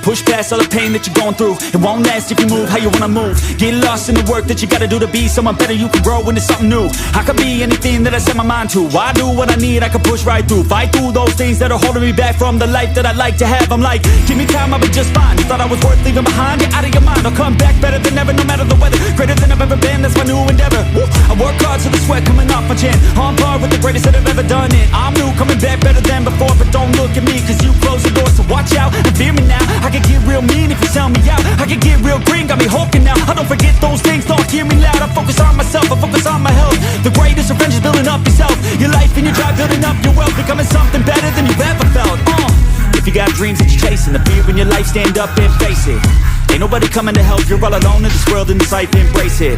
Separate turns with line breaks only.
Push past all the pain that you're going through. It won't last if you move how you wanna move. Get lost in the work that you gotta do to be someone better. You can grow into something new. I could be anything that I set my mind to. I do what I need, I can push right through. Fight through those things that are holding me back from the life that I'd like to have. I'm like, give me time, I'll be just fine. You thought I was worth leaving behind? You're out of your mind. I'll come back better than ever, no matter the weather. Greater than I've ever been, that's my new endeavor. Woo. I work hard so the sweat coming off my chin. On par with the greatest that have ever done it. I'm new, coming back better than before. But don't look at me, cause you close the door. So watch out and fear me now. I can get real mean if you sell me out. I can get real green, got me hulking now. I don't forget those things, don't hear me loud. I focus on myself, I focus on my health. The greatest revenge is building up yourself. Your life and your drive, building up your wealth. Becoming something better than you've ever felt. If you got dreams that you're chasing, the fear in your life, stand up and face it. Ain't nobody coming to help, you're all alone in this world, in this life, embrace it.